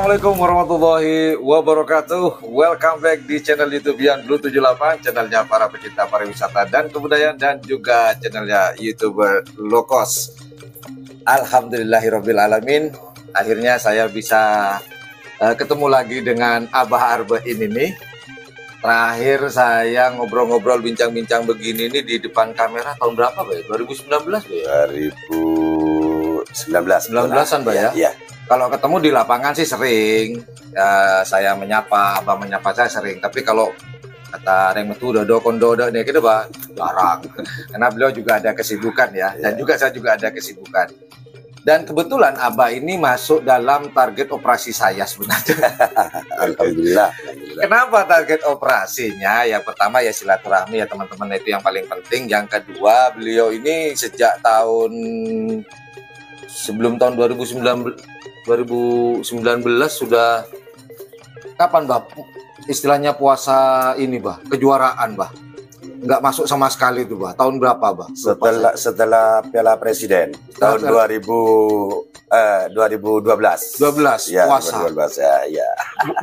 Assalamualaikum warahmatullahi wabarakatuh. Welcome back di channel YouTube Yan Blue 78, channelnya para pecinta pariwisata dan kebudayaan, dan juga channelnya YouTuber low cost. Alhamdulillahirabbil alamin. Akhirnya saya bisa ketemu lagi dengan Abah Arbain ini. Terakhir saya ngobrol-ngobrol bincang-bincang begini nih di depan kamera tahun berapa, Bay? 2019, Bay? 2019-an, Bay ya? Iya. Kalau ketemu di lapangan sih sering, saya menyapa, Abah menyapa saya sering. Tapi kalau kata Reng Metu dodo kondodo nih gitu, Bah, jarang. Karena beliau juga ada kesibukan ya, dan juga saya juga ada kesibukan. Dan kebetulan Abah ini masuk dalam target operasi saya sebenarnya. Alhamdulillah. Kenapa target operasinya? Yang pertama ya silaturahmi ya teman-teman, itu yang paling penting. Yang kedua, beliau ini sejak sebelum tahun 2019 sudah kapan, Bah? Istilahnya puasa ini, Bah, kejuaraan, Bah. Nggak masuk sama sekali itu, Bah. Tahun berapa, Bah? Setelah Piala Presiden tahun 2012. 12 ya, puasa. 2012 ya.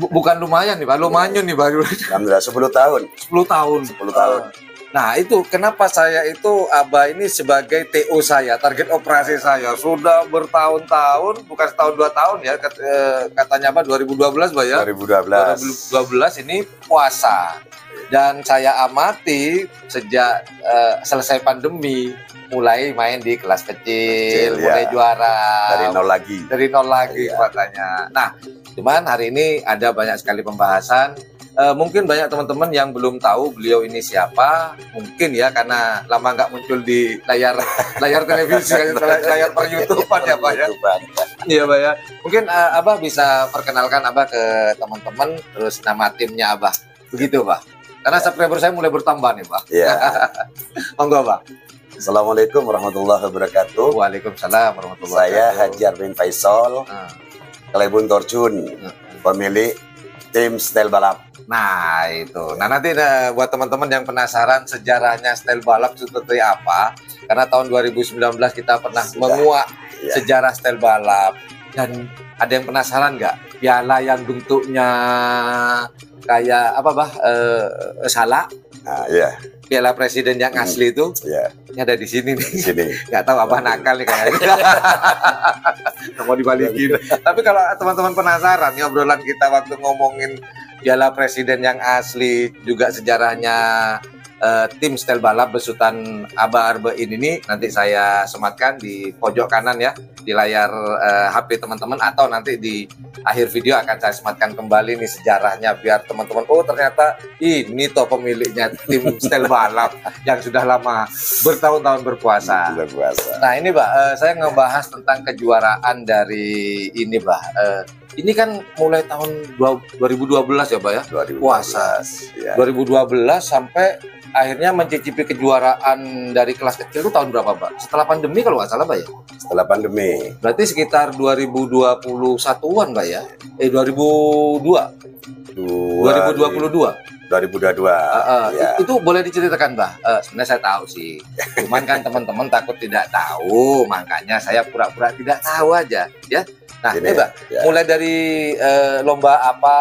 Bukan lumayan nih, Bah. Lumayan nih, Bah. Alhamdulillah 10 tahun. 10 tahun. 10 tahun. Nah, itu kenapa saya itu Abah ini sebagai TO saya, target operasi saya sudah bertahun-tahun, bukan setahun 2 tahun ya, katanya apa 2012, Bah ya. 2012 ini puasa. Dan saya amati sejak selesai pandemi mulai main di kelas kecil, mulai juara dari nol lagi katanya. Nah, cuman hari ini ada banyak sekali pembahasan. Mungkin banyak teman-teman yang belum tahu beliau ini siapa, mungkin ya karena lama nggak muncul di layar televisi, layar per YouTube-an ya, Pak ya. Iya, Pak ya. Mungkin Abah bisa perkenalkan Abah ke teman-teman, terus nama timnya Abah, begitu, Pak. Karena subscriber saya mulai bertambah nih, Pak. Iya. Monggo, Pak. Assalamualaikum warahmatullahi wabarakatuh. Waalaikumsalam warahmatullahi Saya wabarakatuh. Haji Arbain Faisal, Kelebun Torcun, pemilik tim Style Balap. Nah itu, nah nanti buat teman-teman yang penasaran sejarahnya Style Balap seperti apa, karena tahun 2019 kita pernah menguak sejarah Style Balap. Dan ada yang penasaran nggak piala yang bentuknya kayak apa, Bah, salak? Nah, iya. Piala Presiden yang asli itu, ini ada di sini nih. Di sini. Nggak tahu Abah nakal nih kayaknya. Mau dibalikin. Tapi kalau teman-teman penasaran nih obrolan kita waktu ngomongin Piala Presiden yang asli, juga sejarahnya tim Style Balap besutan Abah Arbain ini, nanti saya sematkan di pojok kanan ya, di layar HP teman-teman, atau nanti di akhir video akan saya sematkan kembali nih sejarahnya, biar teman-teman, oh ternyata ini toh pemiliknya tim Style Balap yang sudah lama bertahun-tahun berpuasa. Nah ini, Bah, saya ngebahas tentang kejuaraan dari ini, Bah. Ini kan mulai tahun 2012 ya, Pak ya? 2012, puasa. Ya. 2012 sampai akhirnya mencicipi kejuaraan dari kelas kecil itu tahun berapa, Pak? Setelah pandemi kalau nggak salah, Pak ya? Setelah pandemi. Berarti sekitar 2021-an, Pak ya? 2022. 2022. Ya. Itu boleh diceritakan, Bah? Sebenarnya saya tahu sih. Cuman kan teman-teman takut tidak tahu, makanya saya pura-pura tidak tahu aja, ya. Nah, ini, Bah, mulai dari lomba apa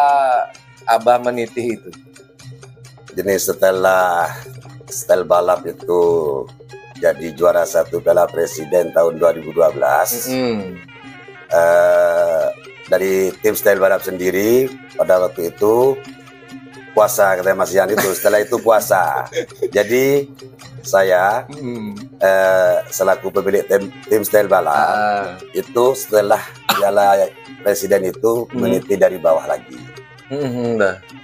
Abah meniti itu? Jadi setelah Style Balap itu jadi juara 1 Piala Presiden tahun 2012, dari tim Style Balap sendiri pada waktu itu puasa, katanya Mas Yan itu. Setelah itu puasa. Jadi saya selaku pemilik tim Style Balap itu setelah Piala Presiden itu meniti dari bawah lagi.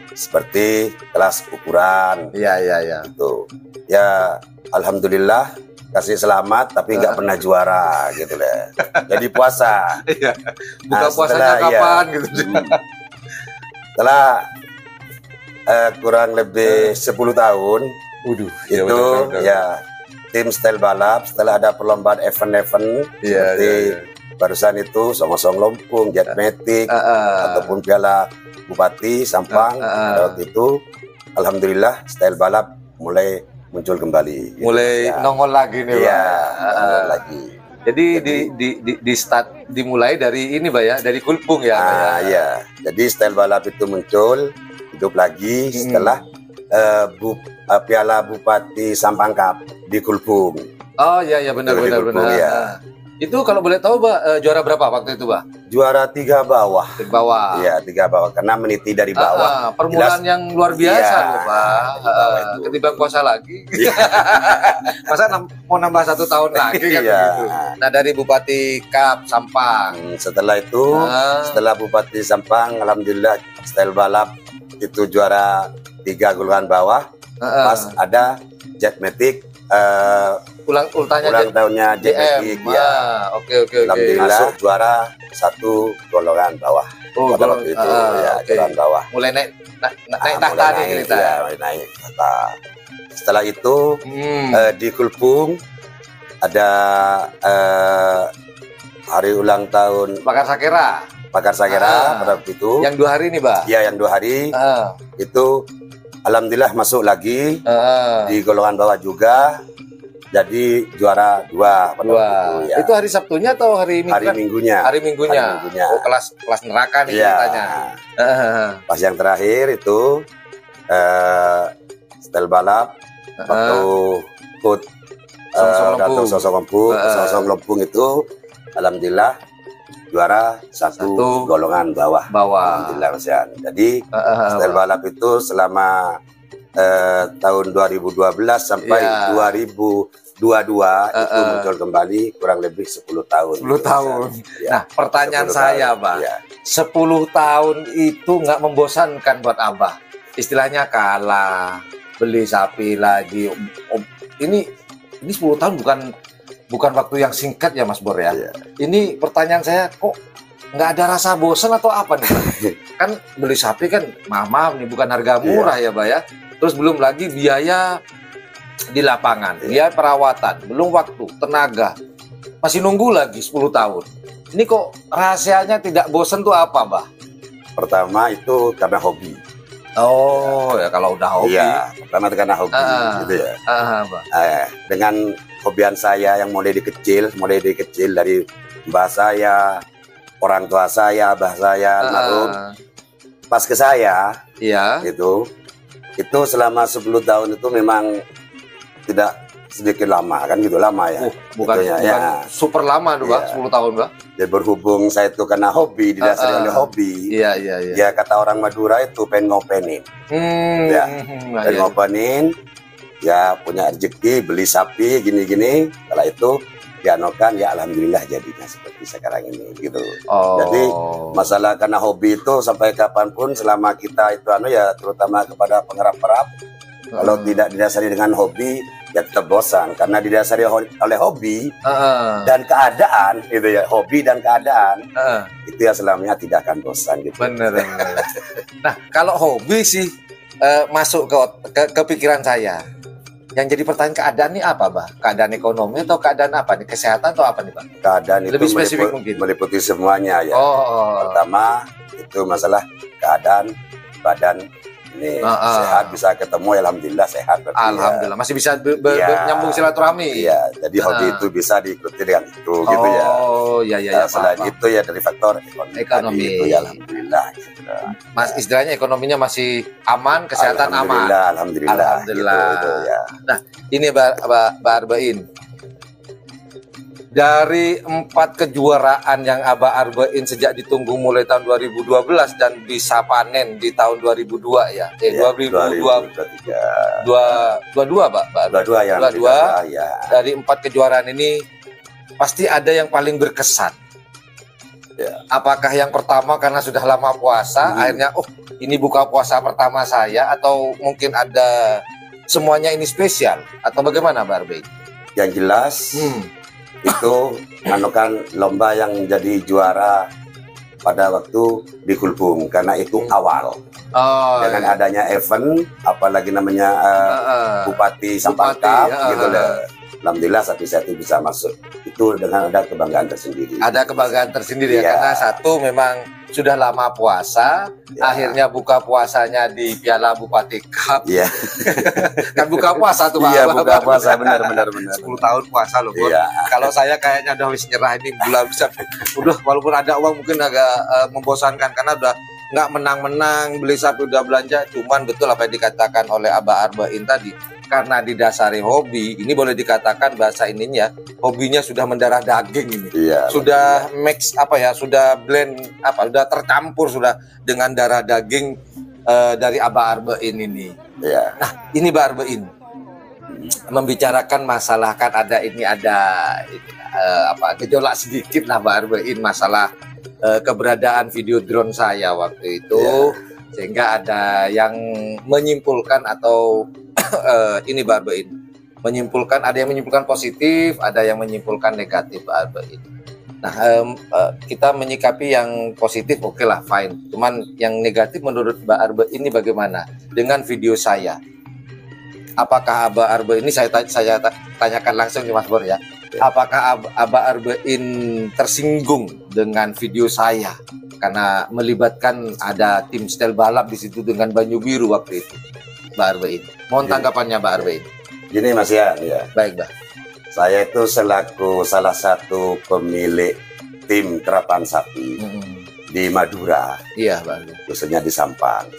Seperti kelas ukuran. Iya. Itu. Ya alhamdulillah kasih selamat, tapi nggak pernah juara gitu deh. Jadi puasa. Iya. Buka puasanya kapan gitu. Setelah kurang lebih 10 tahun, itu ya tim Style Balap setelah ada perlombaan event-event seperti barusan itu Song Lompung, Jetmatic, ataupun Piala Bupati Sampang, waktu itu alhamdulillah Style Balap mulai muncul kembali. Mulai nongol lagi nih, Iya, nongol lagi. Jadi dimulai dari ini Mbak ya, dari Kulpung ya. Iya. Jadi style balap itu muncul hidup lagi setelah Piala Bupati Sampang Cup di Kulpung. Oh iya benar. Ya. Itu kalau boleh tahu Mbak, juara berapa waktu itu Mbak? Juara 3 bawah. 3 bawah. Iya, 3 bawah karena meniti dari bawah. Permulaan yang luar biasa loh Pak. Ketimbang puasa lagi. Masa mau nambah 1 tahun lagi kan begitu. Nah dari Bupati Cup Sampang. Setelah itu, setelah Bupati Sampang, alhamdulillah style balap itu juara 3 golongan bawah. Pas ada Jetmatic. Ulang tahunnya Jetmatic ya. Oke. Alhamdulillah masuk juara 1 golongan bawah. Pada waktu itu ya golongan bawah. Mulai naik tahta nih kita. Ya, mulai naik tahta. Setelah itu di Kulpung ada hari ulang tahun Pakar Sakera pada waktu itu. Yang 2 hari nih, Mbak. Iya, yang 2 hari. Itu alhamdulillah masuk lagi di golongan bawah juga. Jadi juara 2 pada waktu itu, ya. Itu hari Sabtunya atau hari Minggu? Hari Minggunya. Oh, kelas neraka nih ceritanya. Pas yang terakhir itu style balap waktu ikut Datuk Sosok Lempung itu alhamdulillah juara 1 golongan bawah. Alhamdulillah Mas Yan. Jadi style balap itu selama tahun 2012 sampai 2022 itu muncul kembali kurang lebih 10 tahun. 10 tahun. Ya. Nah, pertanyaan saya, Bang. 10 tahun itu nggak membosankan buat Abah? Istilahnya kalah, beli sapi lagi. Ini 10 tahun bukan waktu yang singkat ya, Mas Bor ya. Ini pertanyaan saya, kok nggak ada rasa bosan atau apa nih, Pak? Kan beli sapi kan maaf nih bukan harga murah ya, Pak ya. Terus belum lagi biaya di lapangan, biaya perawatan, belum waktu, tenaga. Masih nunggu lagi 10 tahun. Ini kok rahasianya tidak bosan tuh apa, Mbak? Pertama itu karena hobi. Oh, ya kalau udah hobi. Iya, pertama karena hobi gitu ya. Mbak. Dengan hobian saya yang mulai dari kecil dari mbah saya, orang tua saya, abah saya, almarhum. Pas ke saya, itu selama 10 tahun itu memang tidak sedikit lama kan gitu, lama ya. Bukan super lama tuh, Pak, 10 tahun, Pak. Ya berhubung saya itu karena hobi, didasari oleh hobi. Ya kata orang Madura itu pengen ngopenin. Pengen ngopenin, ya punya rezeki, beli sapi gini-gini. Kalau itu dianokan, ya alhamdulillah jadinya seperti sekarang ini gitu. Jadi masalah karena hobi itu sampai kapanpun selama kita itu ya terutama kepada pengerap-pengerap, kalau tidak didasari dengan hobi ya tetap bosan karena didasari oleh hobi dan keadaan gitu ya, hobi dan keadaan itu ya selamanya tidak akan bosan gitu. Bener. Nah kalau hobi sih masuk ke pikiran saya. Yang jadi pertanyaan keadaan ini apa, Bah? Keadaan ekonomi atau keadaan apa nih? Kesehatan atau apa nih, Pak? Keadaan itu lebih spesifik mungkin meliputi semuanya ya. Pertama itu masalah keadaan badan ini sehat, bisa ketemu ya alhamdulillah sehat. Alhamdulillah masih bisa nyambung silaturahmi. Iya, jadi hobi itu bisa diikuti dengan itu gitu ya. Selain itu ya dari faktor ekonomi itu ya alhamdulillah gitu. Mas istilahnya ekonominya masih aman, kesehatan aman. Alhamdulillah. Gitu, ya. Nah, ini Mbak Arbain. Dari 4 kejuaraan yang Abah Arbain sejak ditunggu mulai tahun 2012 dan bisa panen di tahun 2002 ya. 2022 Pak. 22 ya. Dari 4 kejuaraan ini pasti ada yang paling berkesan. Apakah yang pertama karena sudah lama puasa, akhirnya ini buka puasa pertama saya, atau mungkin ada semuanya ini spesial, atau bagaimana Mbak Arbain? Yang jelas itu menekan lomba yang jadi juara pada waktu di Kulpung karena itu awal. Dengan adanya event, apalagi namanya Bupati Sampang Cup gitu loh. alhamdulillah sapi saya itu bisa masuk itu dengan ada kebanggaan tersendiri. Ada kebanggaan tersendiri ya, Iya. karena satu memang sudah lama puasa, akhirnya buka puasanya di Piala Bupati Cup. Iya. Kan buka puasa tuh Pak. Iya, buka puasa benar. 10 tahun puasa loh, Bro. Iya. Kalau saya kayaknya udah wis nyerah ini bulan bisa. Udah walaupun ada uang mungkin agak membosankan karena udah nggak menang-menang, beli sapi udah belanja, cuman betul apa yang dikatakan oleh Abah Arbain tadi. Karena didasari hobi, ini boleh dikatakan bahasa ininya, hobinya sudah mendarah daging ini. Iya. Sudah mix sudah blend sudah tercampur sudah dengan darah daging dari Abah Arbain ini. Iya. Nah, ini Abah Arbain membicarakan masalah kan ada gejolak sedikit lah Abah Arbain masalah keberadaan video drone saya waktu itu, sehingga ada yang menyimpulkan atau ini Mbak Arbain menyimpulkan, ada yang menyimpulkan positif, ada yang menyimpulkan negatif Mbak Arbain. Nah, kita menyikapi yang positif oke lah, fine. Cuman yang negatif menurut Mbak Arbain ini bagaimana dengan video saya? Apakah Abah Arbain ini saya tanyakan langsung nih Mas Bor ya? Apakah Abah Arbain tersinggung dengan video saya karena melibatkan ada tim setel balap di situ dengan Banyu Biru waktu itu, Mbak Arbain? Mohon tanggapannya Mbak Arbain. Gini Mas Yan, ya. Baik, Mbak. Saya itu selaku salah satu pemilik tim terapan sapi di Madura. Iya, Mbak Arbain. Khususnya di Sampang.